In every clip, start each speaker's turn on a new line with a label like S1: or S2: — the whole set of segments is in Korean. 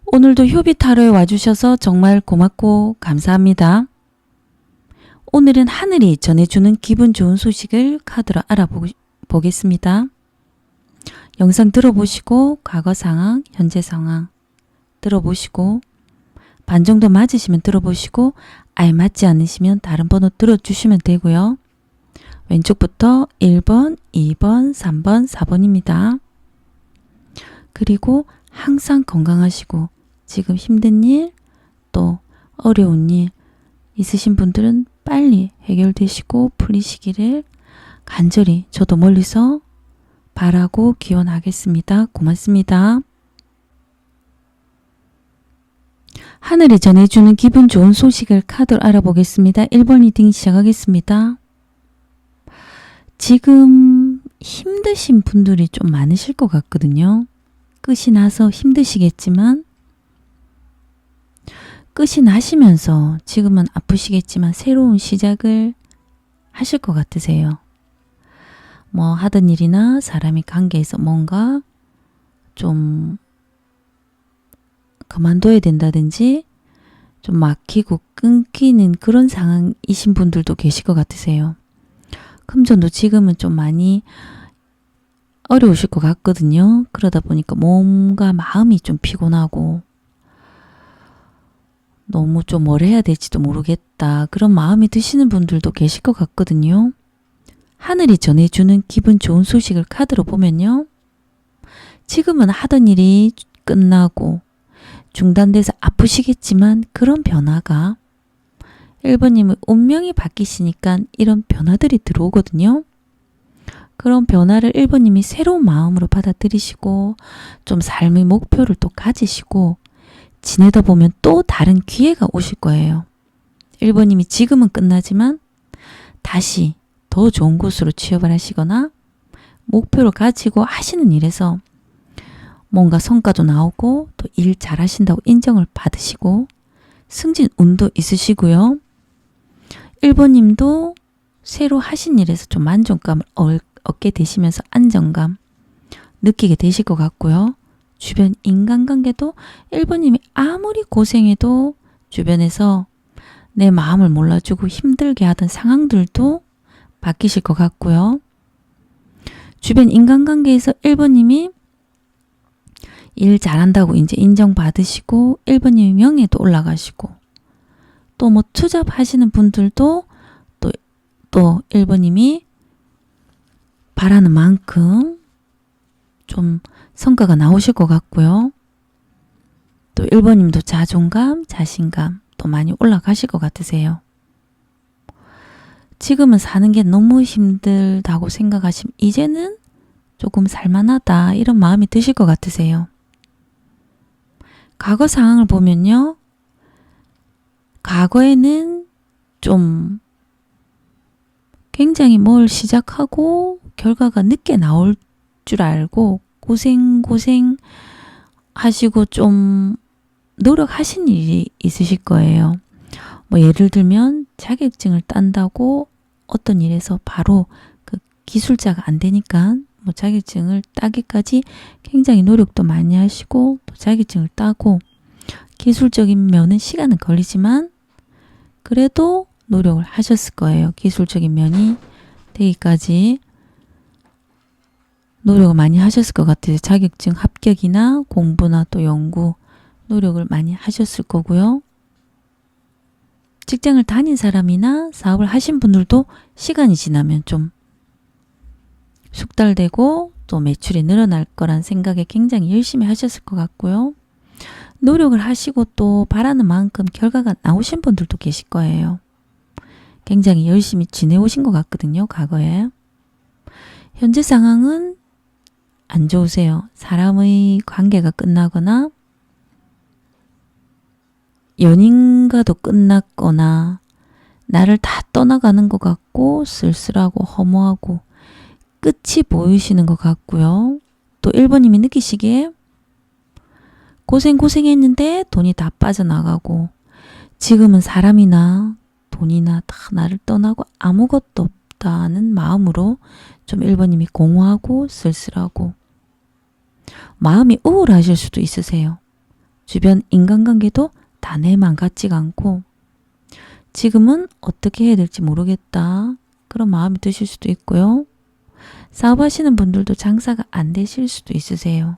S1: 오늘도 효비 타로에 와주셔서 정말 고맙고 감사합니다. 오늘은 하늘이 전해주는 기분 좋은 소식을 카드로 알아보겠습니다. 영상 들어보시고 과거 상황, 현재 상황 들어보시고 반 정도 맞으시면 들어보시고 아예 맞지 않으시면 다른 번호 들어주시면 되고요. 왼쪽부터 1번, 2번, 3번, 4번입니다. 그리고 항상 건강하시고 지금 힘든 일, 또 어려운 일 있으신 분들은 빨리 해결되시고 풀리시기를 간절히 저도 멀리서 바라고 기원하겠습니다. 고맙습니다. 하늘이 전해주는 기분 좋은 소식을 카드로 알아보겠습니다. 1번 리딩 시작하겠습니다. 지금 힘드신 분들이 좀 많으실 것 같거든요. 끝이 나서 힘드시겠지만 끝이 나시면서 지금은 아프시겠지만 새로운 시작을 하실 것 같으세요. 뭐 하던 일이나 사람이 관계에서 뭔가 좀 그만둬야 된다든지 좀 막히고 끊기는 그런 상황이신 분들도 계실 것 같으세요. 금전도 지금은 좀 많이 어려우실 것 같거든요. 그러다 보니까 몸과 마음이 좀 피곤하고 너무 좀 뭘 해야 될지도 모르겠다. 그런 마음이 드시는 분들도 계실 것 같거든요. 하늘이 전해주는 기분 좋은 소식을 카드로 보면요. 지금은 하던 일이 끝나고 중단돼서 아프시겠지만 그런 변화가 1번님의 운명이 바뀌시니까 이런 변화들이 들어오거든요. 그런 변화를 1번님이 새로운 마음으로 받아들이시고 좀 삶의 목표를 또 가지시고 지내다 보면 또 다른 기회가 오실 거예요. 1번님이 지금은 끝나지만 다시 더 좋은 곳으로 취업을 하시거나 목표를 가지고 하시는 일에서 뭔가 성과도 나오고 또 일 잘하신다고 인정을 받으시고 승진 운도 있으시고요. 1번님도 새로 하신 일에서 좀 만족감을 얻게 되시면서 안정감 느끼게 되실 것 같고요. 주변 인간관계도 1번님이 아무리 고생해도 주변에서 내 마음을 몰라주고 힘들게 하던 상황들도 바뀌실 것 같고요. 주변 인간관계에서 1번님이 일 잘한다고 이제 인정받으시고 1번님이 명예도 올라가시고 또 뭐 투잡하시는 분들도 또 1번님이 바라는 만큼 좀 성과가 나오실 것 같고요. 또 1번님도 자존감, 자신감 또 많이 올라가실 것 같으세요. 지금은 사는 게 너무 힘들다고 생각하시면 이제는 조금 살만하다 이런 마음이 드실 것 같으세요. 과거 상황을 보면요. 과거에는 좀 굉장히 뭘 시작하고 결과가 늦게 나올 줄 알고 고생 하시고 좀 노력하신 일이 있으실 거예요. 뭐 예를 들면 자격증을 딴다고 어떤 일에서 바로 그 기술자가 안 되니까 뭐 자격증을 따기까지 굉장히 노력도 많이 하시고 또 자격증을 따고 기술적인 면은 시간은 걸리지만 그래도 노력을 하셨을 거예요. 기술적인 면이 되기까지 노력을 많이 하셨을 것 같아요. 자격증 합격이나 공부나 또 연구 노력을 많이 하셨을 거고요. 직장을 다닌 사람이나 사업을 하신 분들도 시간이 지나면 좀 숙달되고 또 매출이 늘어날 거란 생각에 굉장히 열심히 하셨을 것 같고요. 노력을 하시고 또 바라는 만큼 결과가 나오신 분들도 계실 거예요. 굉장히 열심히 지내오신 것 같거든요. 과거에. 현재 상황은 안 좋으세요. 사람의 관계가 끝나거나 연인과도 끝났거나 나를 다 떠나가는 것 같고 쓸쓸하고 허무하고 끝이 보이시는 것 같고요. 또 1번님이 느끼시기에 고생했는데 돈이 다 빠져나가고 지금은 사람이나 돈이나 다 나를 떠나고 아무것도 없다는 마음으로 좀 1번님이 공허하고 쓸쓸하고 마음이 우울하실 수도 있으세요. 주변 인간관계도 다 내만 같지가 않고 지금은 어떻게 해야 될지 모르겠다. 그런 마음이 드실 수도 있고요. 사업하시는 분들도 장사가 안 되실 수도 있으세요.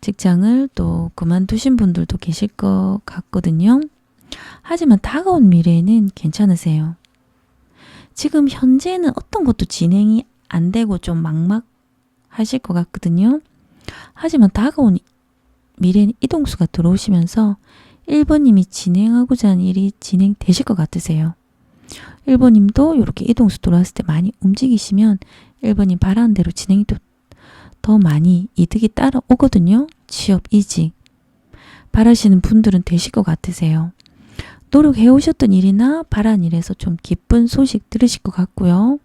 S1: 직장을 또 그만두신 분들도 계실 것 같거든요. 하지만 다가온 미래에는 괜찮으세요. 지금 현재는 어떤 것도 진행이 안 되고 좀 막막하실 것 같거든요. 하지만 다가온 미래는 이동수가 들어오시면서 1번님이 진행하고자 하는 일이 진행되실 것 같으세요. 1번님도 이렇게 이동수 들어왔을 때 많이 움직이시면 1번님 바라는 대로 진행이 더 많이 이득이 따라오거든요. 취업, 이직 바라시는 분들은 되실 것 같으세요. 노력해오셨던 일이나 바라는 일에서 좀 기쁜 소식 들으실 것 같고요.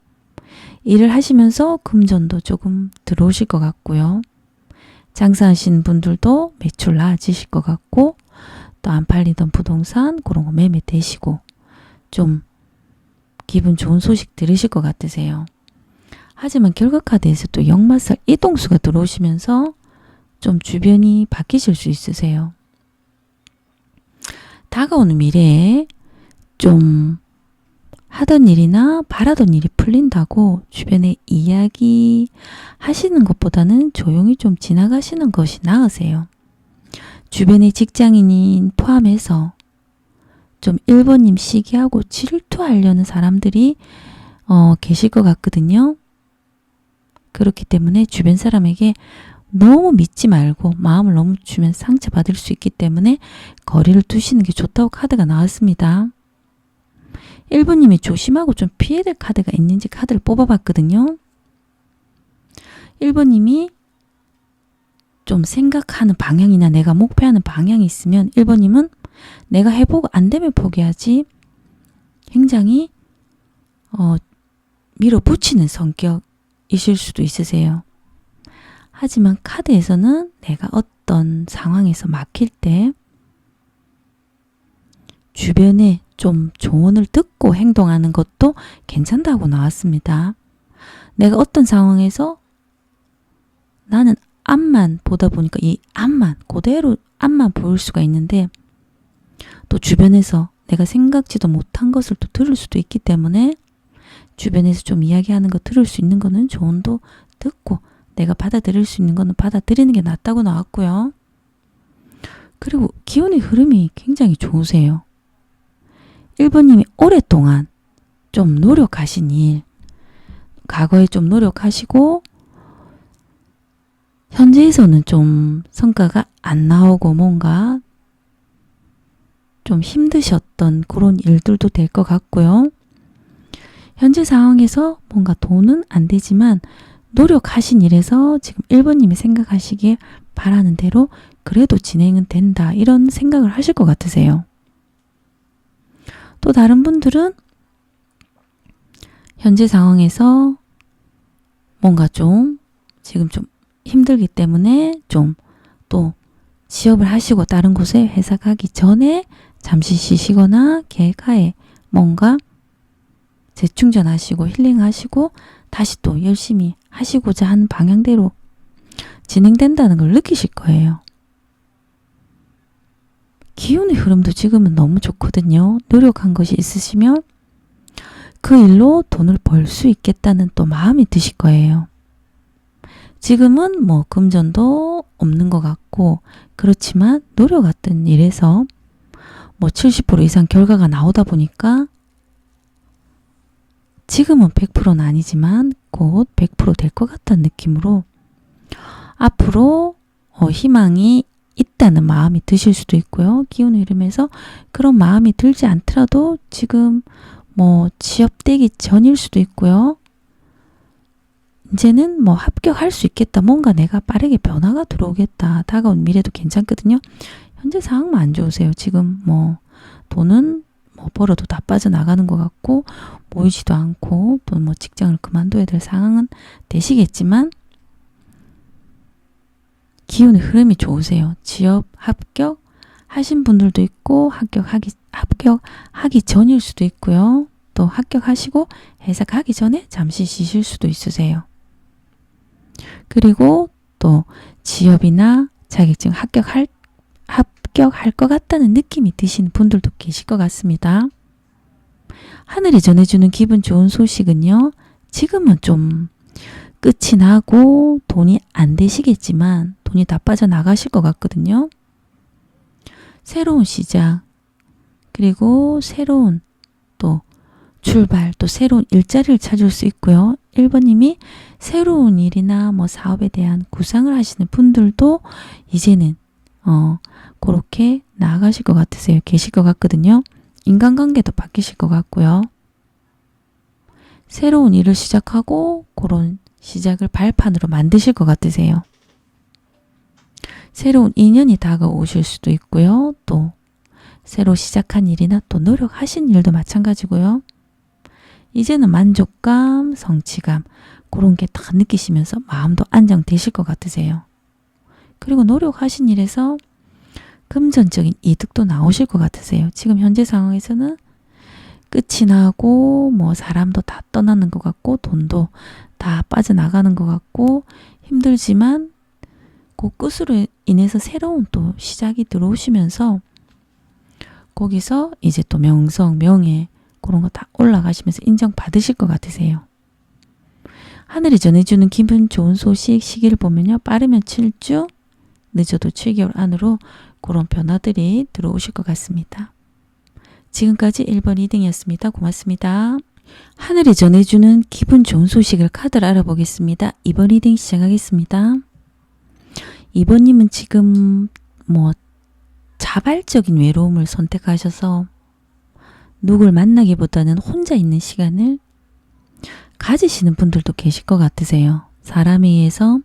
S1: 일을 하시면서 금전도 조금 들어오실 것 같고요. 장사하시는 분들도 매출 나아지실 것 같고 또 안 팔리던 부동산 그런 거 매매 되시고 좀 기분 좋은 소식 들으실 것 같으세요. 하지만 결과카드에서 또 역마살 이동수가 들어오시면서 좀 주변이 바뀌실 수 있으세요. 다가오는 미래에 좀 하던 일이나 바라던 일이 풀린다고 주변에 이야기 하시는 것보다는 조용히 좀 지나가시는 것이 나으세요. 주변의 직장인인 포함해서 좀 1번님 시기하고 질투하려는 사람들이 계실 것 같거든요. 그렇기 때문에 주변 사람에게 너무 믿지 말고 마음을 너무 주면 상처받을 수 있기 때문에 거리를 두시는 게 좋다고 카드가 나왔습니다. 1번님이 조심하고 좀 피해야 될 카드가 있는지 카드를 뽑아봤거든요. 1번님이 좀 생각하는 방향이나 내가 목표하는 방향이 있으면 1번님은 내가 해보고 안 되면 포기하지 굉장히 밀어붙이는 성격이실 수도 있으세요. 하지만 카드에서는 내가 어떤 상황에서 막힐 때 주변에 좀 조언을 듣고 행동하는 것도 괜찮다고 나왔습니다. 내가 어떤 상황에서 나는 앞만 보다 보니까 이 앞만 그대로 앞만 보일 수가 있는데 또 주변에서 내가 생각지도 못한 것을 또 들을 수도 있기 때문에 주변에서 좀 이야기하는 거 들을 수 있는 거는 조언도 듣고 내가 받아들일 수 있는 거는 받아들이는 게 낫다고 나왔고요. 그리고 기운의 흐름이 굉장히 좋으세요. 1번님이 오랫동안 좀 노력하신 일, 과거에 좀 노력하시고 현재에서는 좀 성과가 안 나오고 뭔가 좀 힘드셨던 그런 일들도 될 것 같고요. 현재 상황에서 뭔가 돈은 안 되지만 노력하신 일에서 지금 1번님이 생각하시기에 바라는 대로 그래도 진행은 된다 이런 생각을 하실 것 같으세요. 또 다른 분들은 현재 상황에서 뭔가 좀 지금 좀 힘들기 때문에 좀 또 취업을 하시고 다른 곳에 회사 가기 전에 잠시 쉬시거나 계획하에 뭔가 재충전하시고 힐링하시고 다시 또 열심히 하시고자 하는 방향대로 진행된다는 걸 느끼실 거예요. 기운의 흐름도 지금은 너무 좋거든요. 노력한 것이 있으시면 그 일로 돈을 벌 수 있겠다는 또 마음이 드실 거예요. 지금은 뭐 금전도 없는 것 같고 그렇지만 노력했던 일에서 뭐 70% 이상 결과가 나오다 보니까 지금은 100%는 아니지만 곧 100% 될 것 같다는 느낌으로 앞으로 희망이 있다는 마음이 드실 수도 있고요. 기운의 흐름에서 그런 마음이 들지 않더라도 지금 뭐 취업되기 전일 수도 있고요. 이제는 뭐 합격할 수 있겠다. 뭔가 내가 빠르게 변화가 들어오겠다. 다가온 미래도 괜찮거든요. 현재 상황만 안 좋으세요. 지금 뭐 돈은 뭐 벌어도 다 빠져나가는 것 같고 모이지도 않고 또 뭐 직장을 그만둬야 될 상황은 되시겠지만 기운의 흐름이 좋으세요. 취업 합격 하신 분들도 있고 합격하기 전일 수도 있고요. 또 합격하시고 회사 가기 전에 잠시 쉬실 수도 있으세요. 그리고 또 취업이나 자격증 합격할 것 같다는 느낌이 드시는 분들도 계실 것 같습니다. 하늘이 전해주는 기분 좋은 소식은요. 지금은 좀 끝이 나고 돈이 안 되시겠지만 돈이 다 빠져나가실 것 같거든요. 새로운 시작, 그리고 새로운 또 출발, 또 새로운 일자리를 찾을 수 있고요. 1번님이 새로운 일이나 뭐 사업에 대한 구상을 하시는 분들도 이제는 그렇게 나아가실 것 같으세요. 계실 것 같거든요. 인간관계도 바뀌실 것 같고요. 새로운 일을 시작하고 그런 시작을 발판으로 만드실 것 같으세요. 새로운 인연이 다가오실 수도 있고요. 또 새로 시작한 일이나 또 노력하신 일도 마찬가지고요. 이제는 만족감, 성취감 그런 게 다 느끼시면서 마음도 안정되실 것 같으세요. 그리고 노력하신 일에서 금전적인 이득도 나오실 것 같으세요. 지금 현재 상황에서는 끝이 나고 뭐 사람도 다 떠나는 것 같고 돈도 다 빠져나가는 것 같고 힘들지만 그 끝으로 인해서 새로운 또 시작이 들어오시면서 거기서 이제 또 명성, 명예 그런 거 다 올라가시면서 인정받으실 것 같으세요. 하늘이 전해주는 기분 좋은 소식 시기를 보면요. 빠르면 7주, 늦어도 7개월 안으로 그런 변화들이 들어오실 것 같습니다. 지금까지 1번 2등이었습니다. 고맙습니다. 하늘이 전해주는 기분 좋은 소식을 카드를 알아보겠습니다. 2번 2등 시작하겠습니다. 2번님은 지금 뭐 자발적인 외로움을 선택하셔서 누굴 만나기보다는 혼자 있는 시간을 가지시는 분들도 계실 것 같으세요. 사람에 의해서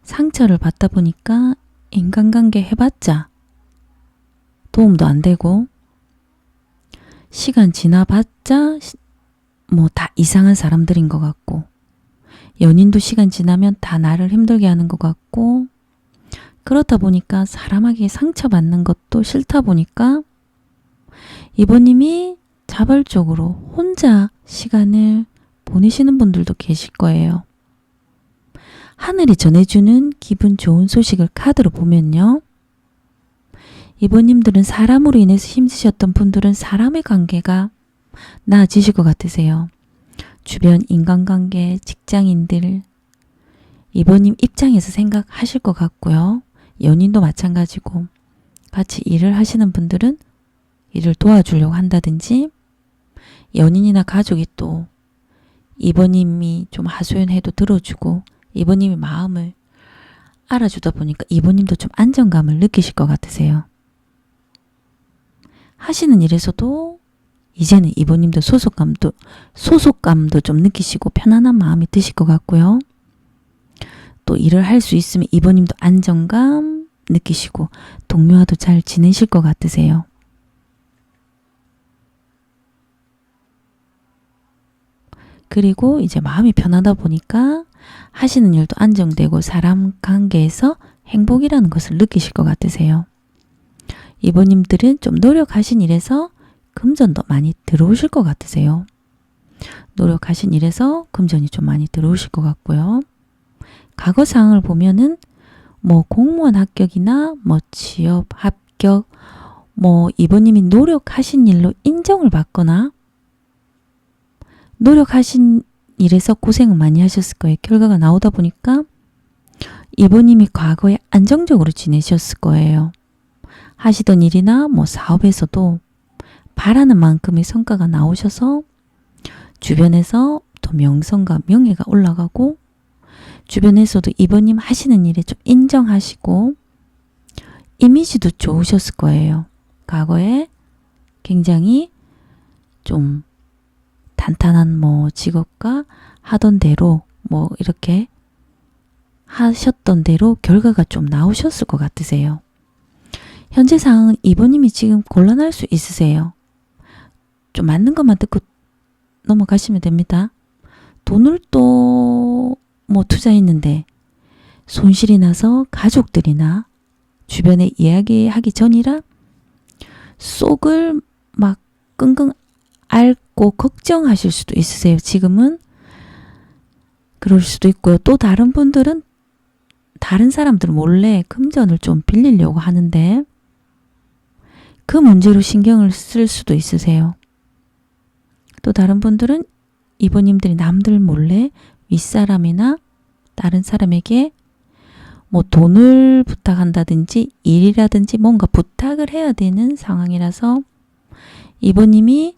S1: 상처를 받다 보니까 인간관계 해봤자 도움도 안 되고 시간 지나봤자 뭐 다 이상한 사람들인 것 같고 연인도 시간 지나면 다 나를 힘들게 하는 것 같고 그렇다 보니까 사람에게 상처받는 것도 싫다 보니까 이번님이 자발적으로 혼자 시간을 보내시는 분들도 계실 거예요. 하늘이 전해주는 기분 좋은 소식을 카드로 보면요. 이번님들은 사람으로 인해서 힘드셨던 분들은 사람의 관계가 나아지실 것 같으세요. 주변 인간관계, 직장인들 이번님 입장에서 생각하실 것 같고요. 연인도 마찬가지고 같이 일을 하시는 분들은 일을 도와주려고 한다든지 연인이나 가족이 또 이번님이 좀 하소연해도 들어주고 이번님의 마음을 알아주다 보니까 이번님도 좀 안정감을 느끼실 것 같으세요. 하시는 일에서도 이제는 이번님도 소속감도 좀 느끼시고 편안한 마음이 드실 것 같고요. 또 일을 할 수 있으면 이번님도 안정감 느끼시고 동료와도 잘 지내실 것 같으세요. 그리고 이제 마음이 편하다 보니까 하시는 일도 안정되고 사람 관계에서 행복이라는 것을 느끼실 것 같으세요. 이번님들은 좀 노력하신 일에서 금전도 많이 들어오실 것 같으세요. 노력하신 일에서 금전이 좀 많이 들어오실 것 같고요. 과거 상황을 보면은 뭐 공무원 합격이나 뭐 취업 합격 뭐 이번님이 노력하신 일로 인정을 받거나 노력하신 일에서 고생을 많이 하셨을 거예요. 결과가 나오다 보니까 이번님이 과거에 안정적으로 지내셨을 거예요. 하시던 일이나 뭐 사업에서도 바라는 만큼의 성과가 나오셔서 주변에서 더 명성과 명예가 올라가고 주변에서도 이번님 하시는 일에 좀 인정하시고 이미지도 좋으셨을 거예요. 과거에 굉장히 좀 탄탄한 뭐 직업과 하던 대로 뭐 이렇게 하셨던 대로 결과가 좀 나오셨을 것 같으세요. 현재 상황은 이번님이 지금 곤란할 수 있으세요. 좀 맞는 것만 듣고 넘어가시면 됩니다. 돈을 또 뭐 투자했는데 손실이 나서 가족들이나 주변에 이야기하기 전이라 속을 막 끙끙 앓고 걱정하실 수도 있으세요. 지금은 그럴 수도 있고요. 또 다른 분들은 다른 사람들 몰래 금전을 좀 빌리려고 하는데 그 문제로 신경을 쓸 수도 있으세요. 또 다른 분들은 이번님들이 남들 몰래 윗사람이나 다른 사람에게 뭐 돈을 부탁한다든지 일이라든지 뭔가 부탁을 해야 되는 상황이라서 이번님이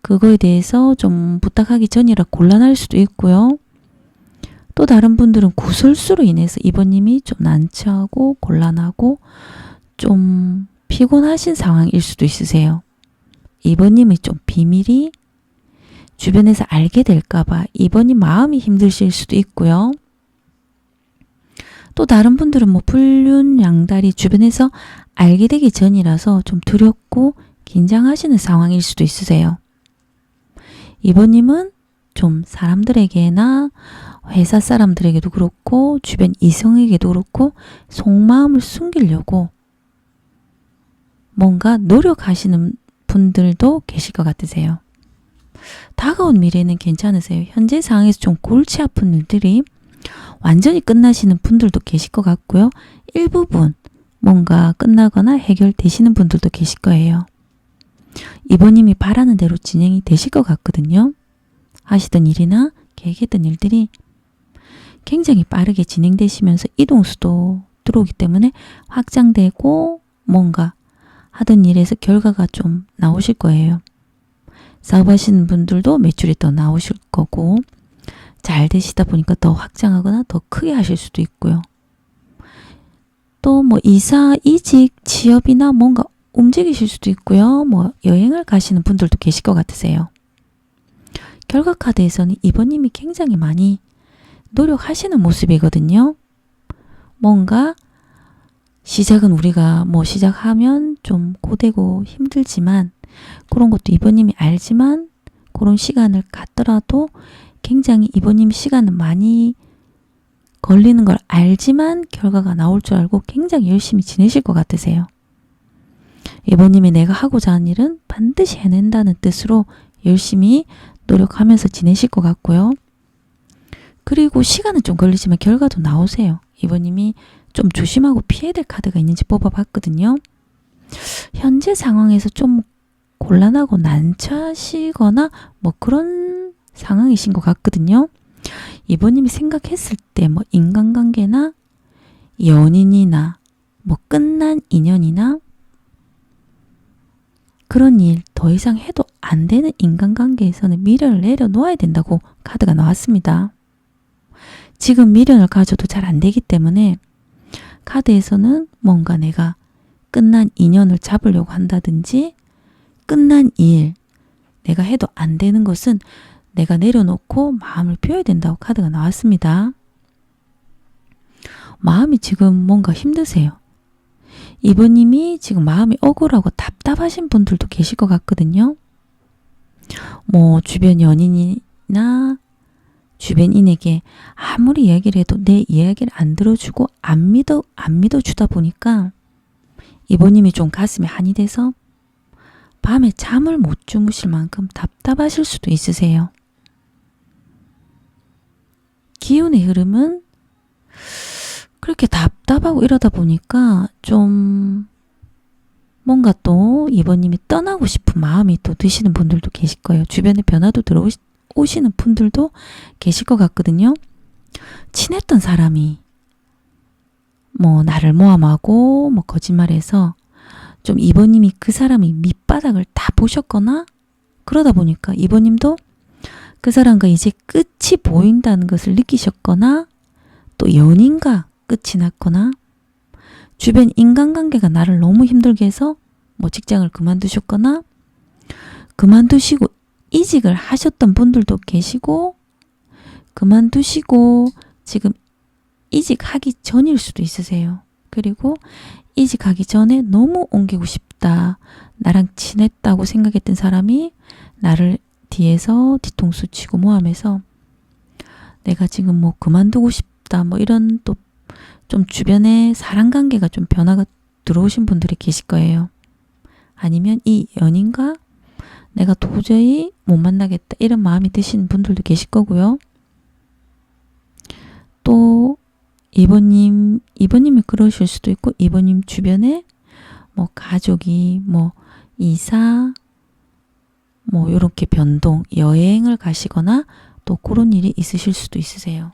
S1: 그거에 대해서 좀 부탁하기 전이라 곤란할 수도 있고요. 또 다른 분들은 구설수로 인해서 이번님이 좀 난처하고 곤란하고 좀 피곤하신 상황일 수도 있으세요. 이번님의 좀 비밀이 주변에서 알게 될까봐 이번님 마음이 힘드실 수도 있고요. 또 다른 분들은 뭐 불륜양다리 주변에서 알게 되기 전이라서 좀 두렵고 긴장하시는 상황일 수도 있으세요. 이번님은 좀 사람들에게나 회사 사람들에게도 그렇고 주변 이성에게도 그렇고 속마음을 숨기려고 뭔가 노력하시는 분들도 계실 것 같으세요. 다가온 미래는 괜찮으세요. 현재 상황에서 좀 골치 아픈 일들이 완전히 끝나시는 분들도 계실 것 같고요. 일부분 뭔가 끝나거나 해결되시는 분들도 계실 거예요. 이번님이 바라는 대로 진행이 되실 것 같거든요. 하시던 일이나 계획했던 일들이 굉장히 빠르게 진행되시면서 이동수도 들어오기 때문에 확장되고 뭔가 하던 일에서 결과가 좀 나오실 거예요. 사업하시는 분들도 매출이 더 나오실 거고 잘 되시다 보니까 더 확장하거나 더 크게 하실 수도 있고요. 또 뭐 이사, 이직, 취업이나 뭔가 움직이실 수도 있고요. 뭐 여행을 가시는 분들도 계실 것 같으세요. 결과 카드에서는 이번님이 굉장히 많이 노력하시는 모습이거든요. 뭔가 시작은 우리가 뭐 시작하면 좀 고되고 힘들지만 그런 것도 이번님이 알지만 그런 시간을 갖더라도 굉장히 이번님 시간은 많이 걸리는 걸 알지만 결과가 나올 줄 알고 굉장히 열심히 지내실 것 같으세요. 이번님이 내가 하고자 하는 일은 반드시 해낸다는 뜻으로 열심히 노력하면서 지내실 것 같고요. 그리고 시간은 좀 걸리지만 결과도 나오세요. 이번님이 좀 조심하고 피해야 될 카드가 있는지 뽑아봤거든요. 현재 상황에서 좀 곤란하고 난처하시거나 뭐 그런 상황이신 것 같거든요. 이번님이 생각했을 때 뭐 인간관계나 연인이나 뭐 끝난 인연이나 그런 일 더 이상 해도 안 되는 인간관계에서는 미련을 내려놓아야 된다고 카드가 나왔습니다. 지금 미련을 가져도 잘 안 되기 때문에 카드에서는 뭔가 내가 끝난 인연을 잡으려고 한다든지 끝난 일, 내가 해도 안 되는 것은 내가 내려놓고 마음을 비워야 된다고 카드가 나왔습니다. 마음이 지금 뭔가 힘드세요. 이번님이 지금 마음이 억울하고 답답하신 분들도 계실 것 같거든요. 뭐 주변 연인이나 주변인에게 아무리 이야기를 해도 내 이야기를 안 들어주고 안 믿어주다 보니까 이번님이 좀 가슴에 한이 돼서 밤에 잠을 못 주무실 만큼 답답하실 수도 있으세요. 기운의 흐름은 그렇게 답답하고 이러다 보니까 좀 뭔가 또 이번님이 떠나고 싶은 마음이 또 드시는 분들도 계실 거예요. 주변에 변화도 들어오시는 분들도 계실 것 같거든요. 친했던 사람이 뭐 나를 모함하고 뭐 거짓말해서 좀 이번님이 그 사람이 밑바닥을 다 보셨거나 그러다 보니까 이번님도 그 사람과 이제 끝이 보인다는 것을 느끼셨거나 또 연인과 끝이 났거나 주변 인간관계가 나를 너무 힘들게 해서 뭐 직장을 그만두셨거나 그만두시고 이직을 하셨던 분들도 계시고 그만두시고 지금 이직하기 전일 수도 있으세요. 그리고 이직하기 전에 너무 옮기고 싶다. 나랑 친했다고 생각했던 사람이 나를 뒤에서 뒤통수 치고 모함해서 내가 지금 뭐 그만두고 싶다. 뭐 이런 또 좀 주변에 사람 관계가 좀 변화가 들어오신 분들이 계실 거예요. 아니면 이 연인과 내가 도저히 못 만나겠다. 이런 마음이 드시는 분들도 계실 거고요. 또 이번님이 그러실 수도 있고, 이번님 주변에 뭐 가족이 뭐 이사, 뭐 요렇게 변동, 여행을 가시거나 또 그런 일이 있으실 수도 있으세요.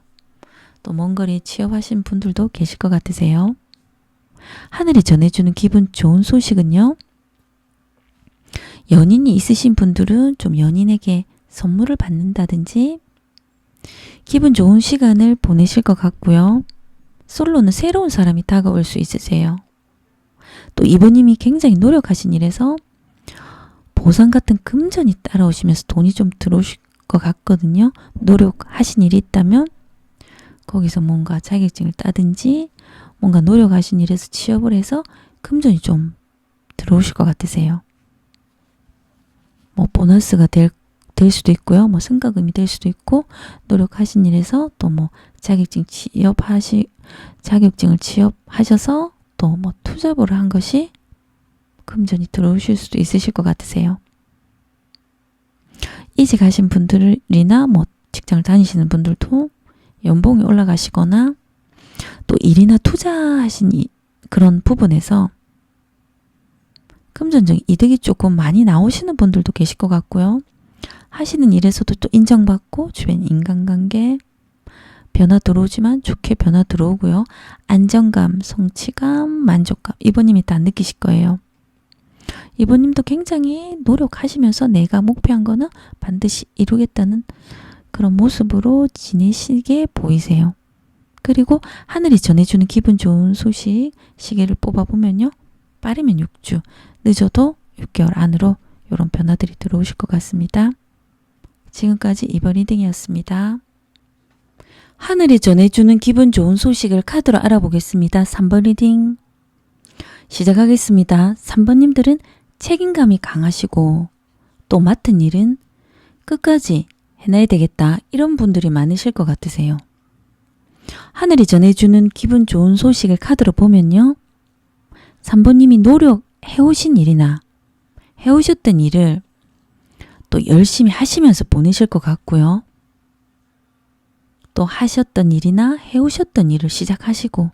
S1: 또 먼 거리 취업하신 분들도 계실 것 같으세요. 하늘이 전해주는 기분 좋은 소식은요. 연인이 있으신 분들은 좀 연인에게 선물을 받는다든지 기분 좋은 시간을 보내실 것 같고요. 솔로는 새로운 사람이 다가올 수 있으세요. 또 이번님이 굉장히 노력하신 일에서 보상 같은 금전이 따라오시면서 돈이 좀 들어오실 것 같거든요. 노력하신 일이 있다면 거기서 뭔가 자격증을 따든지 뭔가 노력하신 일에서 취업을 해서 금전이 좀 들어오실 것 같으세요. 뭐 보너스가 될 수도 있고요. 뭐 승가금이 될 수도 있고 노력하신 일에서 또 뭐 자격증을 취업하셔서 또 뭐 투잡을 한 것이 금전이 들어오실 수도 있으실 것 같으세요. 이직하신 분들이나 뭐 직장을 다니시는 분들도 연봉이 올라가시거나 또 일이나 투자하신 그런 부분에서 금전적인 이득이 조금 많이 나오시는 분들도 계실 것 같고요. 하시는 일에서도 또 인정받고 주변 인간관계 변화 들어오지만 좋게 변화 들어오고요. 안정감, 성취감, 만족감 이번님이 다 느끼실 거예요. 이번님도 굉장히 노력하시면서 내가 목표한 거는 반드시 이루겠다는 그런 모습으로 지내시게 보이세요. 그리고 하늘이 전해주는 기분 좋은 소식 시계를 뽑아보면요. 빠르면 6주, 늦어도 6개월 안으로 이런 변화들이 들어오실 것 같습니다. 지금까지 이번 리딩이었습니다. 하늘이 전해주는 기분 좋은 소식을 카드로 알아보겠습니다. 3번 리딩 시작하겠습니다. 3번님들은 책임감이 강하시고 또 맡은 일은 끝까지 해놔야 되겠다 이런 분들이 많으실 것 같으세요. 하늘이 전해주는 기분 좋은 소식을 카드로 보면요. 3번님이 노력해오신 일이나 해오셨던 일을 또 열심히 하시면서 보내실 것 같고요. 또 하셨던 일이나 해오셨던 일을 시작하시고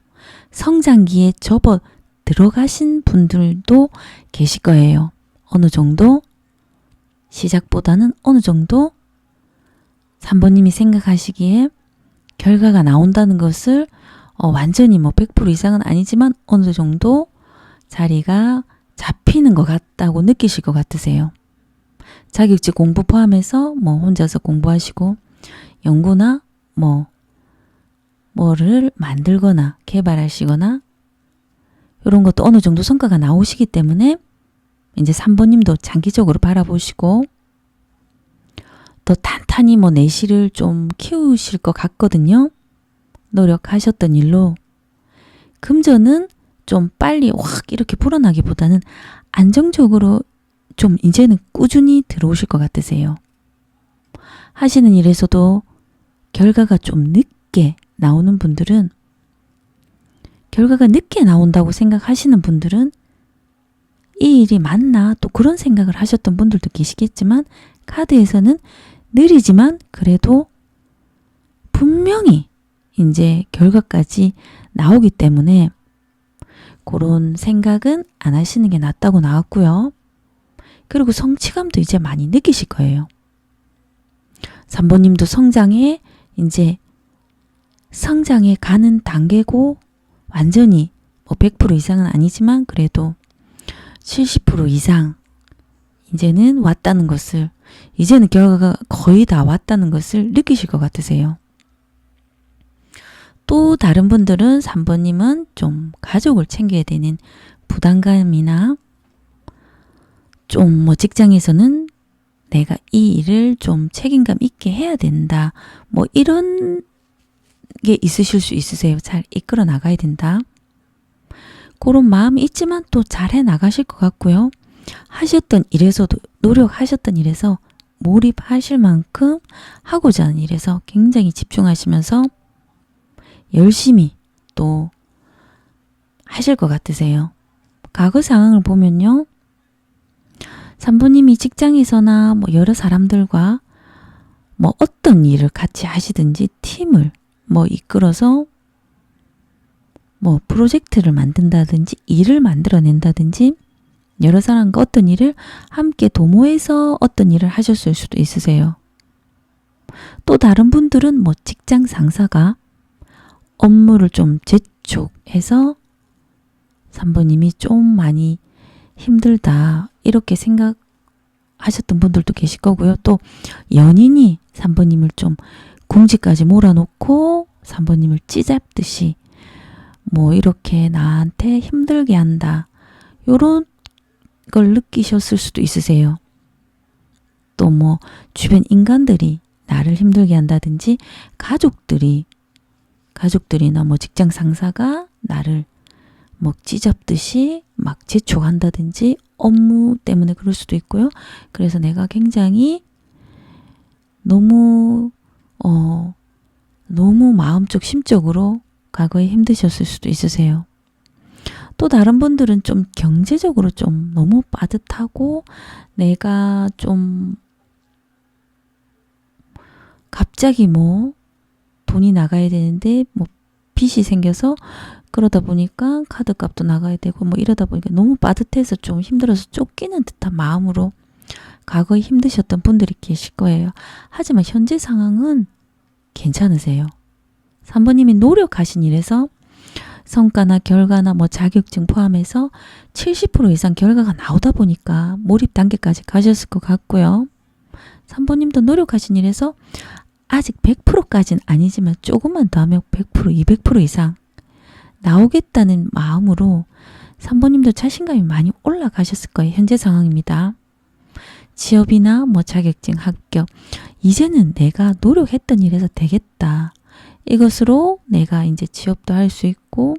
S1: 성장기에 접어 들어가신 분들도 계실 거예요. 어느 정도 시작보다는 어느 정도 3번님이 생각하시기에 결과가 나온다는 것을 완전히 뭐 100% 이상은 아니지만 어느 정도 자리가 잡히는 것 같다고 느끼실 것 같으세요. 자격증 공부 포함해서 뭐 혼자서 공부하시고 연구나 뭐를 만들거나 개발하시거나 이런 것도 어느 정도 성과가 나오시기 때문에 이제 3번님도 장기적으로 바라보시고 더 탄탄히 뭐 내실을 좀 키우실 것 같거든요. 노력하셨던 일로 금전은 좀 빨리 확 이렇게 불어나기보다는 안정적으로 좀 이제는 꾸준히 들어오실 것 같으세요. 하시는 일에서도 결과가 좀 늦게 나오는 분들은 결과가 늦게 나온다고 생각하시는 분들은 이 일이 맞나 또 그런 생각을 하셨던 분들도 계시겠지만 카드에서는 느리지만 그래도 분명히 이제 결과까지 나오기 때문에 그런 생각은 안 하시는 게 낫다고 나왔고요. 그리고 성취감도 이제 많이 느끼실 거예요. 3번님도 성장해 가는 단계고 완전히 뭐 100% 이상은 아니지만 그래도 70% 이상 이제는 왔다는 것을 이제는 결과가 거의 다 왔다는 것을 느끼실 것 같으세요. 또 다른 분들은 3번님은 좀 가족을 챙겨야 되는 부담감이나 좀 뭐 직장에서는 내가 이 일을 좀 책임감 있게 해야 된다. 뭐 이런 게 있으실 수 있으세요. 잘 이끌어 나가야 된다. 그런 마음이 있지만 또 잘해 나가실 것 같고요. 하셨던 일에서도 노력하셨던 일에서 몰입하실 만큼 하고자 하는 일에서 굉장히 집중하시면서 열심히 또 하실 것 같으세요. 과거 상황을 보면요. 3번님이 직장에서나 뭐 여러 사람들과 뭐 어떤 일을 같이 하시든지 팀을 뭐 이끌어서 뭐 프로젝트를 만든다든지 일을 만들어낸다든지 여러 사람과 어떤 일을 함께 도모해서 어떤 일을 하셨을 수도 있으세요. 또 다른 분들은 뭐 직장 상사가 업무를 좀 재촉해서 3번님이 좀 많이 힘들다 이렇게 생각하셨던 분들도 계실 거고요. 또 연인이 3번님을 좀 궁지까지 몰아놓고 3번님을 찌잡듯이 뭐 이렇게 나한테 힘들게 한다. 요런 걸 느끼셨을 수도 있으세요. 또 뭐 주변 인간들이 나를 힘들게 한다든지 가족들이나 뭐 직장 상사가 나를 뭐 찌잡듯이 막 재촉한다든지 업무 때문에 그럴 수도 있고요. 그래서 내가 굉장히 너무 마음적 심적으로 과거에 힘드셨을 수도 있으세요. 또 다른 분들은 좀 경제적으로 좀 너무 빠듯하고 내가 좀 갑자기 뭐 돈이 나가야 되는데 뭐 빚이 생겨서 그러다 보니까 카드값도 나가야 되고 뭐 이러다 보니까 너무 빠듯해서 좀 힘들어서 쫓기는 듯한 마음으로 과거에 힘드셨던 분들이 계실 거예요. 하지만 현재 상황은 괜찮으세요. 3번님이 노력하신 일에서 성과나 결과나 뭐 자격증 포함해서 70% 이상 결과가 나오다 보니까 몰입 단계까지 가셨을 것 같고요. 3번님도 노력하신 일에서 아직 100%까지는 아니지만 조금만 더 하면 100%, 200% 이상 나오겠다는 마음으로 3번님도 자신감이 많이 올라가셨을 거예요. 현재 상황입니다. 취업이나 뭐 자격증 합격, 이제는 내가 노력했던 일에서 되겠다. 이것으로 내가 이제 취업도 할 수 있고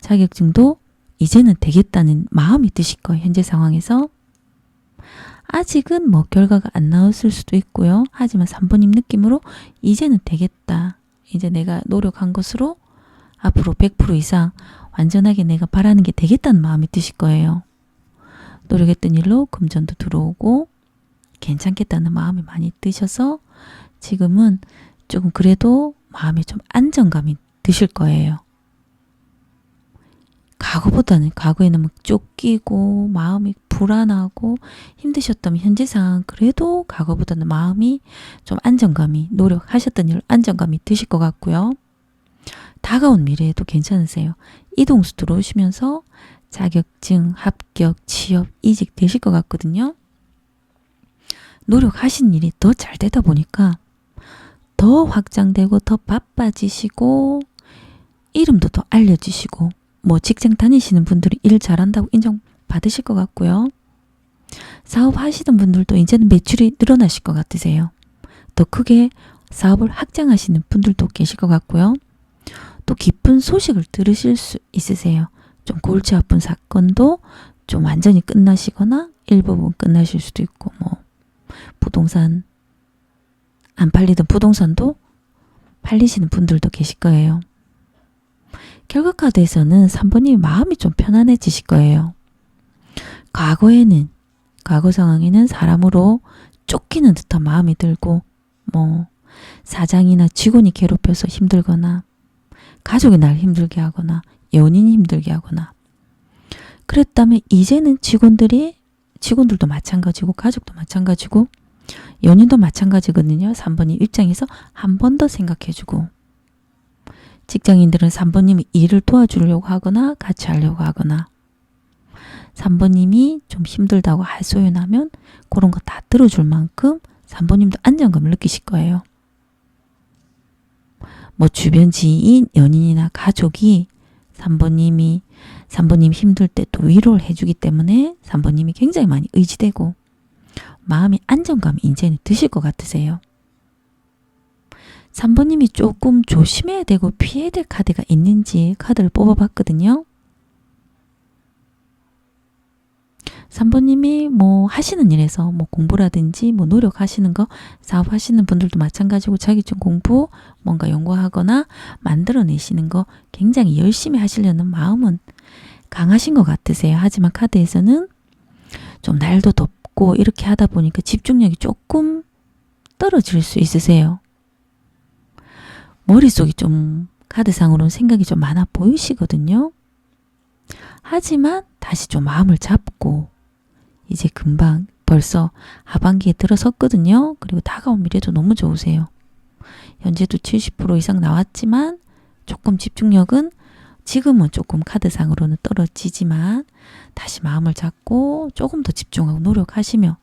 S1: 자격증도 이제는 되겠다는 마음이 드실 거예요. 현재 상황에서. 아직은 뭐 결과가 안 나왔을 수도 있고요. 하지만 3번님 느낌으로 이제는 되겠다. 이제 내가 노력한 것으로 앞으로 100% 이상 완전하게 내가 바라는 게 되겠다는 마음이 드실 거예요. 노력했던 일로 금전도 들어오고 괜찮겠다는 마음이 많이 드셔서 지금은 조금 그래도 마음에 좀 안정감이 드실 거예요. 과거에는 막 쫓기고 마음이 불안하고 힘드셨다면 현재 상황 그래도 과거보다는 마음이 좀 안정감이 노력하셨던 일 안정감이 드실 것 같고요. 다가온 미래에도 괜찮으세요. 이동수 들어오시면서 자격증, 합격, 취업, 이직 되실 것 같거든요. 노력하신 일이 더 잘 되다 보니까 더 확장되고 더 바빠지시고 이름도 더 알려지시고 뭐 직장 다니시는 분들이 일 잘한다고 인정받으실 것 같고요. 사업하시던 분들도 이제는 매출이 늘어나실 것 같으세요. 더 크게 사업을 확장하시는 분들도 계실 것 같고요. 또 기쁜 소식을 들으실 수 있으세요. 좀 골치 아픈 사건도 좀 완전히 끝나시거나 일부분 끝나실 수도 있고 뭐 부동산 안 팔리던 부동산도 팔리시는 분들도 계실 거예요. 결과카드에서는 3번님이 마음이 좀 편안해지실 거예요. 과거 상황에는 사람으로 쫓기는 듯한 마음이 들고 뭐 사장이나 직원이 괴롭혀서 힘들거나 가족이 날 힘들게 하거나 연인이 힘들게 하거나 그랬다면 이제는 직원들도 마찬가지고 가족도 마찬가지고 연인도 마찬가지거든요. 3번님 입장에서 한 번 더 생각해주고 직장인들은 3번님이 일을 도와주려고 하거나 같이 하려고 하거나 3번님이 좀 힘들다고 하소연하면 그런 거 다 들어줄 만큼 3번님도 안정감을 느끼실 거예요. 뭐 주변 지인, 연인이나 가족이 3번님 힘들 때 또 위로를 해주기 때문에 3번님이 굉장히 많이 의지되고 마음이 안정감이 이제는 드실 것 같으세요. 3번님이 조금 조심해야 되고 피해야 될 카드가 있는지 카드를 뽑아봤거든요. 3번님이 뭐 하시는 일에서 뭐 공부라든지 뭐 노력하시는 거 사업하시는 분들도 마찬가지고 자격증 공부 뭔가 연구하거나 만들어내시는 거 굉장히 열심히 하시려는 마음은 강하신 것 같으세요. 하지만 카드에서는 좀 날도 덥고 이렇게 하다 보니까 집중력이 조금 떨어질 수 있으세요. 머릿속이 좀 카드상으로는 생각이 좀 많아 보이시거든요. 하지만 다시 좀 마음을 잡고 이제 금방 벌써 하반기에 들어섰거든요. 그리고 다가온 미래도 너무 좋으세요. 현재도 70% 이상 나왔지만 조금 집중력은 지금은 조금 카드상으로는 떨어지지만 다시 마음을 잡고 조금 더 집중하고 노력하시며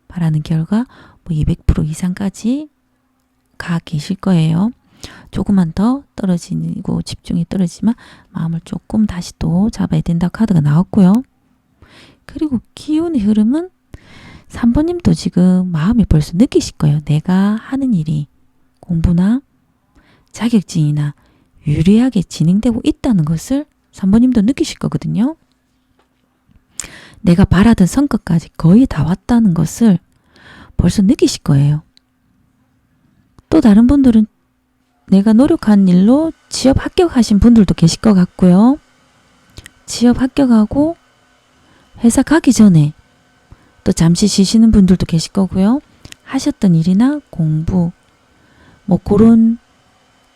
S1: 바라는 결과 뭐 200% 이상까지 가 계실 거예요. 조금만 더 떨어지고 집중이 떨어지지만 마음을 조금 다시 또 잡아야 된다 카드가 나왔고요. 그리고 기운의 흐름은 3번님도 지금 마음이 벌써 느끼실 거예요. 내가 하는 일이 공부나 자격증이나 유리하게 진행되고 있다는 것을 3번님도 느끼실 거거든요. 내가 바라던 성과까지 거의 다 왔다는 것을 벌써 느끼실 거예요. 또 다른 분들은 내가 노력한 일로 취업 합격하신 분들도 계실 것 같고요. 취업 합격하고 회사 가기 전에 또 잠시 쉬시는 분들도 계실 거고요. 하셨던 일이나 공부 뭐 그런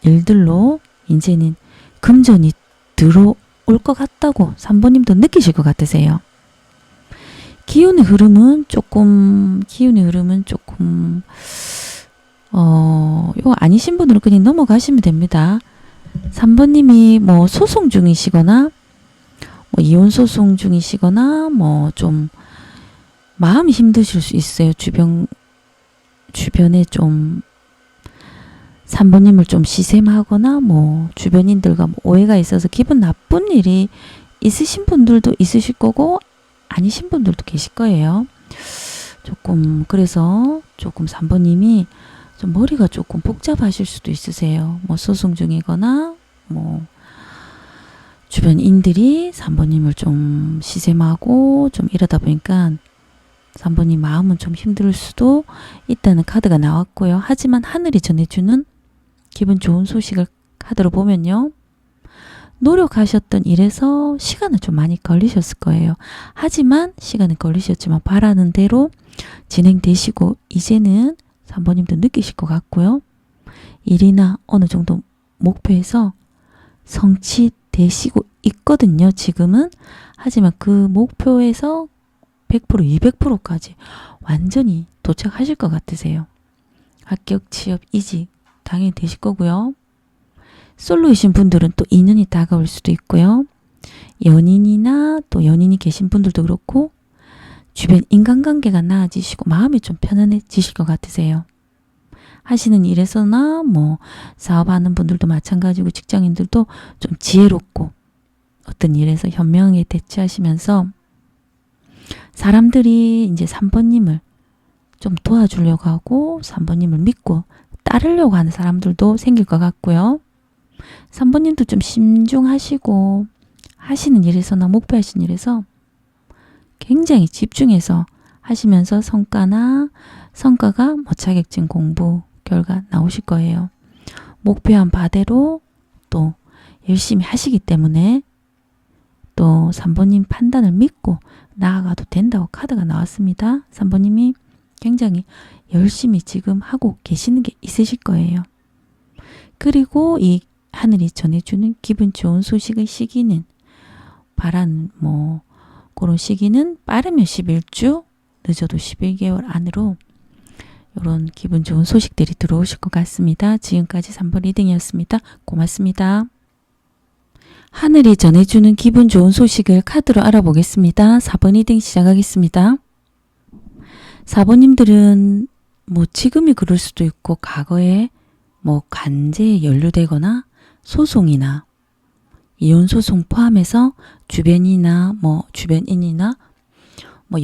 S1: 일들로 이제는 금전이 들어올 것 같다고 3번님도 느끼실 것 같으세요. 기운의 흐름은 조금 이거 아니신 분들은 그냥 넘어가시면 됩니다. 3번님이 뭐 소송 중이시거나 뭐 이혼 소송 중이시거나 뭐 좀 마음이 힘드실 수 있어요. 주변에 좀 3번님을 좀 시샘하거나 뭐 주변인들과 뭐 오해가 있어서 기분 나쁜 일이 있으신 분들도 있으실 거고 아니신 분들도 계실 거예요. 그래서 조금 3번님이 좀 머리가 조금 복잡하실 수도 있으세요. 뭐 소송 중이거나 뭐 주변인들이 3번님을 좀 시샘하고 좀 이러다 보니까 3번님 마음은 좀 힘들 수도 있다는 카드가 나왔고요. 하지만 하늘이 전해주는 기분 좋은 소식을 카드로 보면요. 노력하셨던 일에서 시간은 좀 많이 걸리셨을 거예요. 하지만 시간은 걸리셨지만 바라는 대로 진행되시고 이제는 3번님도 느끼실 것 같고요. 일이나 어느 정도 목표에서 성취되시고 있거든요. 지금은. 하지만 그 목표에서 100%, 200%까지 완전히 도착하실 것 같으세요. 합격, 취업, 이직 당연히 되실 거고요. 솔로이신 분들은 또 인연이 다가올 수도 있고요. 연인이나 또 연인이 계신 분들도 그렇고 주변 인간관계가 나아지시고 마음이 좀 편안해지실 것 같으세요. 하시는 일에서나 뭐 사업하는 분들도 마찬가지고 직장인들도 좀 지혜롭고 어떤 일에서 현명하게 대처하시면서 사람들이 이제 3번님을 좀 도와주려고 하고 3번님을 믿고 따르려고 하는 사람들도 생길 것 같고요. 3번님도 좀 신중하시고 하시는 일에서나 목표하신 일에서 굉장히 집중해서 하시면서 성과가 뭐 자격증 공부 결과 나오실 거예요. 목표한 바대로 또 열심히 하시기 때문에 또 3번님 판단을 믿고 나아가도 된다고 카드가 나왔습니다. 3번님이 굉장히 열심히 지금 하고 계시는 게 있으실 거예요. 그리고 이 하늘이 전해주는 기분 좋은 소식의 시기는 그런 시기는 빠르면 11주, 늦어도 11개월 안으로 이런 기분 좋은 소식들이 들어오실 것 같습니다. 지금까지 3번 리딩이었습니다. 고맙습니다. 하늘이 전해주는 기분 좋은 소식을 카드로 알아보겠습니다. 4번 리딩 시작하겠습니다. 4번님들은 뭐 지금이 그럴 수도 있고 과거에 뭐 간제에 연루되거나 소송이나 이혼소송 포함해서 주변인이나 뭐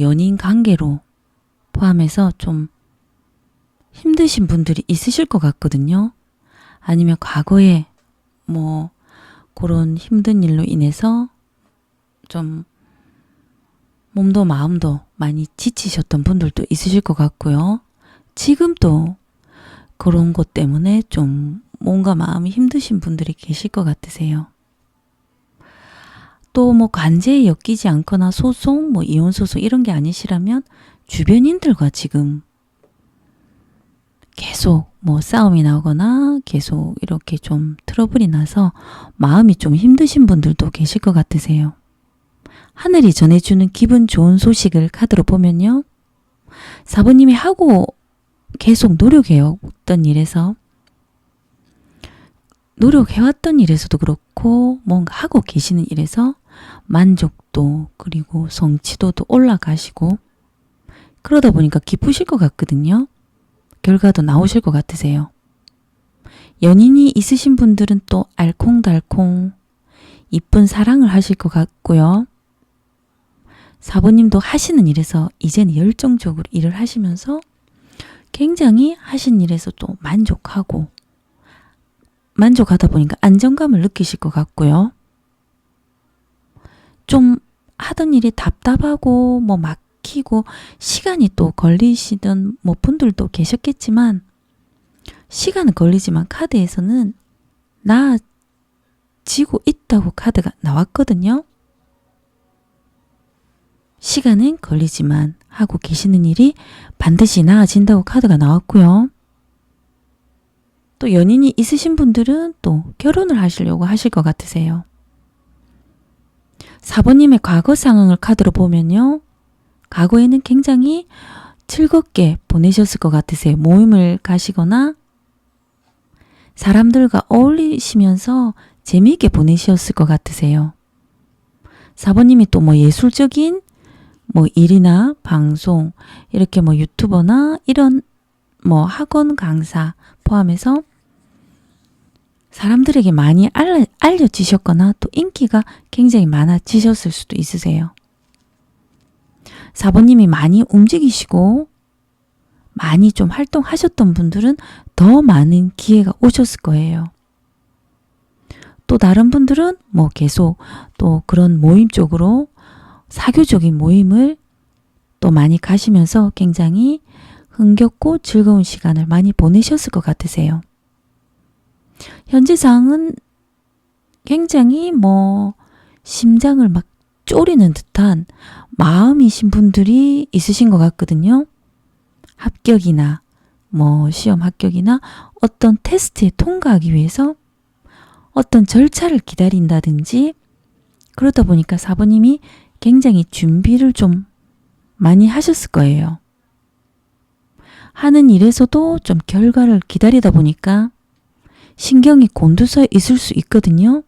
S1: 연인 관계로 포함해서 좀 힘드신 분들이 있으실 것 같거든요. 아니면 과거에 뭐 그런 힘든 일로 인해서 좀 몸도 마음도 많이 지치셨던 분들도 있으실 것 같고요. 지금도 그런 것 때문에 좀 뭔가 마음이 힘드신 분들이 계실 것 같으세요. 또 뭐 관제에 엮이지 않거나 소송, 뭐 이혼소송 이런 게 아니시라면 주변인들과 지금 계속 뭐 싸움이 나거나 계속 이렇게 좀 트러블이 나서 마음이 좀 힘드신 분들도 계실 것 같으세요. 하늘이 전해주는 기분 좋은 소식을 카드로 보면요. 사부님이 하고 계속 노력해왔던 일에서 노력해왔던 일에서도 그렇고 뭔가 하고 계시는 일에서 만족도 그리고 성취도도 올라가시고 그러다 보니까 기쁘실 것 같거든요. 결과도 나오실 것 같으세요. 연인이 있으신 분들은 또 알콩달콩 이쁜 사랑을 하실 것 같고요. 사부님도 하시는 일에서 이제는 열정적으로 일을 하시면서 굉장히 하신 일에서 또 만족하다 보니까 안정감을 느끼실 것 같고요. 좀 하던 일이 답답하고 뭐 막히고 시간이 또 걸리시던 뭐 분들도 계셨겠지만 시간은 걸리지만 카드에서는 나아지고 있다고 카드가 나왔거든요. 시간은 걸리지만 하고 계시는 일이 반드시 나아진다고 카드가 나왔고요. 또 연인이 있으신 분들은 또 결혼을 하시려고 하실 것 같으세요. 사부님의 과거 상황을 카드로 보면요. 과거에는 굉장히 즐겁게 보내셨을 것 같으세요. 모임을 가시거나 사람들과 어울리시면서 재미있게 보내셨을 것 같으세요. 사부님이 또 뭐 예술적인 뭐 일이나 방송 이렇게 뭐 유튜버나 이런 뭐 학원 강사 포함해서 사람들에게 많이 알려지셨거나 또 인기가 굉장히 많아지셨을 수도 있으세요. 사부님이 많이 움직이시고 많이 좀 활동하셨던 분들은 더 많은 기회가 오셨을 거예요. 또 다른 분들은 뭐 계속 또 그런 모임 쪽으로 사교적인 모임을 또 많이 가시면서 굉장히 흥겹고 즐거운 시간을 많이 보내셨을 것 같으세요. 현재 상황은 굉장히 뭐 심장을 막 쪼리는 듯한 마음이신 분들이 있으신 것 같거든요. 합격이나 뭐 시험 합격이나 어떤 테스트에 통과하기 위해서 어떤 절차를 기다린다든지 그러다 보니까 사부님이 굉장히 준비를 좀 많이 하셨을 거예요. 하는 일에서도 좀 결과를 기다리다 보니까 신경이 곤두서 있을 수 있거든요.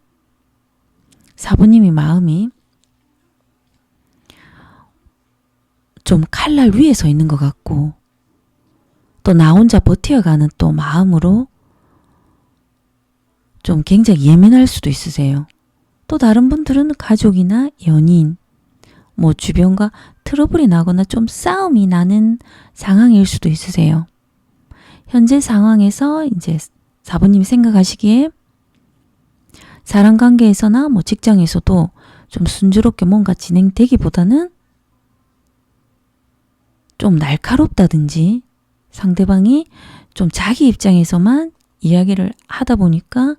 S1: 사부님의 마음이 좀 칼날 위에 서 있는 것 같고 또 나 혼자 버텨가는 또 마음으로 좀 굉장히 예민할 수도 있으세요. 또 다른 분들은 가족이나 연인, 뭐 주변과 트러블이 나거나 좀 싸움이 나는 상황일 수도 있으세요. 현재 상황에서 이제 사부님이 생각하시기에 사람관계에서나 뭐 직장에서도 좀 순조롭게 뭔가 진행되기보다는 좀 날카롭다든지 상대방이 좀 자기 입장에서만 이야기를 하다 보니까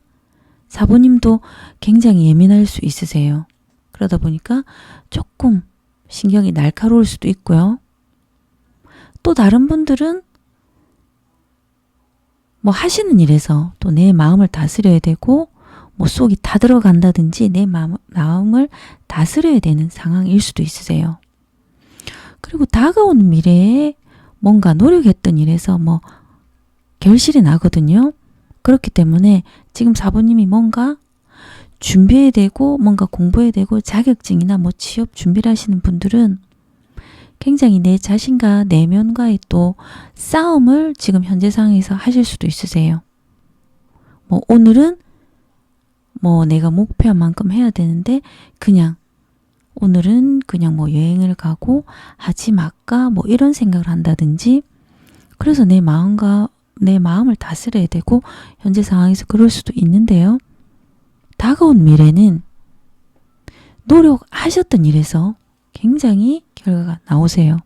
S1: 사부님도 굉장히 예민할 수 있으세요. 그러다 보니까 조금 신경이 날카로울 수도 있고요. 또 다른 분들은 뭐 하시는 일에서 또 내 마음을 다스려야 되고 뭐 속이 다 들어간다든지 내 마음을 다스려야 되는 상황일 수도 있으세요. 그리고 다가오는 미래에 뭔가 노력했던 일에서 뭐 결실이 나거든요. 그렇기 때문에 지금 사부님이 뭔가 준비해야 되고 뭔가 공부해야 되고 자격증이나 뭐 취업 준비를 하시는 분들은 굉장히 내 자신과 내면과의 또 싸움을 지금 현재 상황에서 하실 수도 있으세요. 뭐 오늘은 뭐 내가 목표한 만큼 해야 되는데 그냥 오늘은 그냥 뭐 여행을 가고 하지 말까 뭐 이런 생각을 한다든지 그래서 내 마음을 다스려야 되고 현재 상황에서 그럴 수도 있는데요. 다가온 미래는 노력하셨던 일에서 굉장히 결과가 나오세요.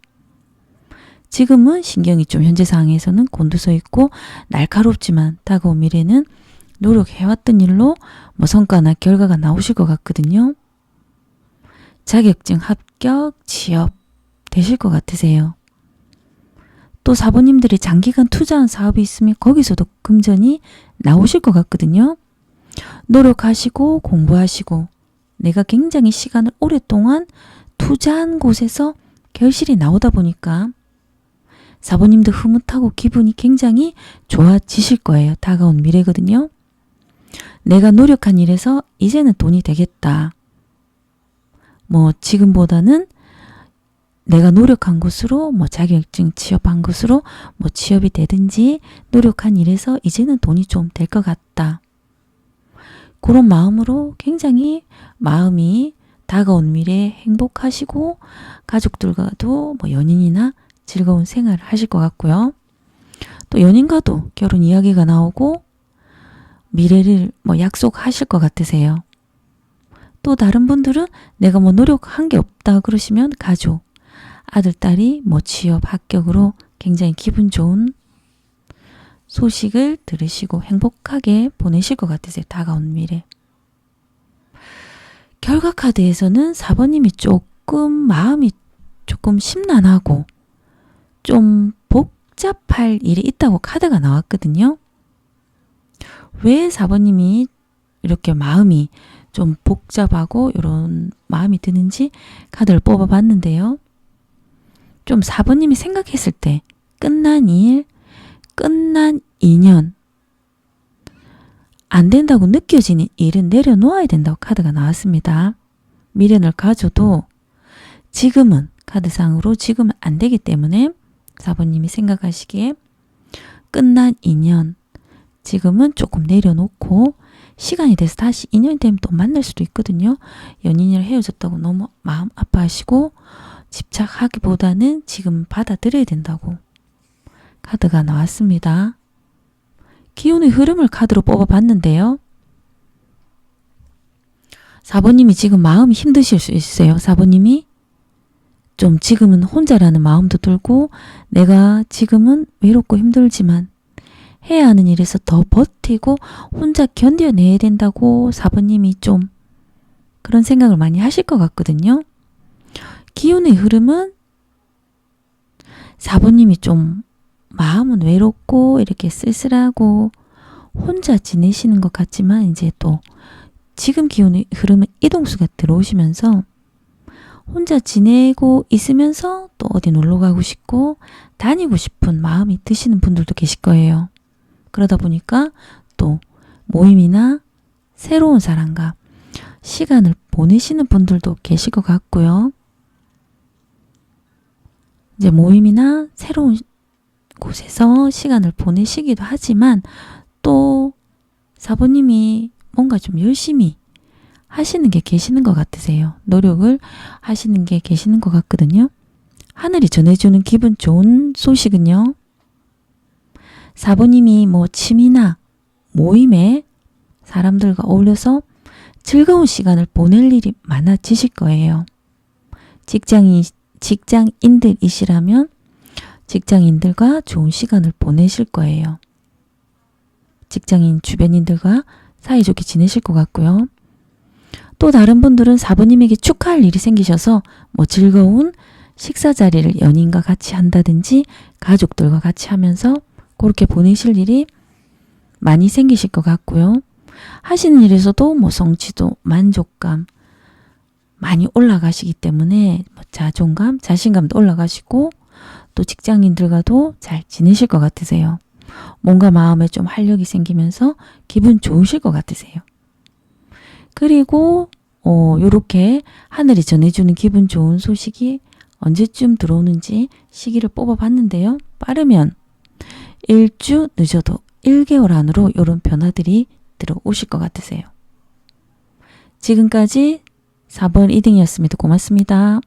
S1: 지금은 신경이 좀 현재 상황에서는 곤두서 있고 날카롭지만 다가온 미래는 노력해왔던 일로 뭐 성과나 결과가 나오실 것 같거든요. 자격증 합격, 취업 되실 것 같으세요. 또 사부님들이 장기간 투자한 사업이 있으면 거기서도 금전이 나오실 것 같거든요. 노력하시고 공부하시고 내가 굉장히 시간을 오랫동안 투자한 곳에서 결실이 나오다 보니까 사부님도 흐뭇하고 기분이 굉장히 좋아지실 거예요. 다가온 미래거든요. 내가 노력한 일에서 이제는 돈이 되겠다. 뭐 지금보다는 내가 노력한 곳으로 뭐 자격증 취업한 곳으로 뭐 취업이 되든지 노력한 일에서 이제는 돈이 좀 될 것 같다. 그런 마음으로 굉장히 마음이 다가온 미래에 행복하시고 가족들과도 뭐 연인이나 즐거운 생활을 하실 것 같고요. 또 연인과도 결혼 이야기가 나오고 미래를 뭐 약속하실 것 같으세요. 또 다른 분들은 내가 뭐 노력한 게 없다 그러시면 가족, 아들, 딸이 뭐 취업 합격으로 굉장히 기분 좋은 소식을 들으시고 행복하게 보내실 것 같으세요. 다가온 미래. 결과 카드에서는 4번님이 조금 마음이 조금 심란하고 좀 복잡할 일이 있다고 카드가 나왔거든요. 왜 4번님이 이렇게 마음이 좀 복잡하고 이런 마음이 드는지 카드를 뽑아봤는데요. 좀 4번님이 생각했을 때 끝난 일, 끝난 인연, 안 된다고 느껴지는 일은 내려놓아야 된다고 카드가 나왔습니다. 미련을 가져도 지금은 카드상으로 지금은 안 되기 때문에 4번님이 생각하시기에 끝난 인연, 지금은 조금 내려놓고 시간이 돼서 다시 인연이 되면 또 만날 수도 있거든요. 연인이랑 헤어졌다고 너무 마음 아파하시고 집착하기보다는 지금 받아들여야 된다고 카드가 나왔습니다. 기운의 흐름을 카드로 뽑아봤는데요. 4번님이 지금 마음이 힘드실 수 있어요. 4번님이 좀 지금은 혼자라는 마음도 들고 내가 지금은 외롭고 힘들지만 해야 하는 일에서 더 버티고 혼자 견뎌내야 된다고 4번님이 좀 그런 생각을 많이 하실 것 같거든요. 기운의 흐름은 4번님이 좀 마음은 외롭고 이렇게 쓸쓸하고 혼자 지내시는 것 같지만 이제 또 지금 기운의 흐름은 이동수가 들어오시면서 혼자 지내고 있으면서 또 어디 놀러 가고 싶고 다니고 싶은 마음이 드시는 분들도 계실 거예요. 그러다 보니까 또 모임이나 새로운 사람과 시간을 보내시는 분들도 계실 것 같고요. 이제 모임이나 새로운 곳에서 시간을 보내시기도 하지만 또 4번님이 뭔가 좀 열심히 하시는 게 계시는 것 같으세요. 노력을 하시는 게 계시는 것 같거든요. 하늘이 전해주는 기분 좋은 소식은요. 4번님이 뭐 취미나 모임에 사람들과 어울려서 즐거운 시간을 보낼 일이 많아지실 거예요. 직장인들이시라면 직장인들과 좋은 시간을 보내실 거예요. 직장인 주변인들과 사이좋게 지내실 것 같고요. 또 다른 분들은 4번님에게 축하할 일이 생기셔서 뭐 즐거운 식사 자리를 연인과 같이 한다든지 가족들과 같이 하면서 그렇게 보내실 일이 많이 생기실 것 같고요. 하시는 일에서도 뭐 성취도, 만족감 많이 올라가시기 때문에 뭐 자존감, 자신감도 올라가시고 또 직장인들과도 잘 지내실 것 같으세요. 뭔가 마음에 좀 활력이 생기면서 기분 좋으실 것 같으세요. 그리고 요렇게 하늘이 전해주는 기분 좋은 소식이 언제쯤 들어오는지 시기를 뽑아봤는데요. 빠르면 1주, 늦어도 1개월 안으로 이런 변화들이 들어오실 것 같으세요. 지금까지 4번 리딩이었습니다. 고맙습니다.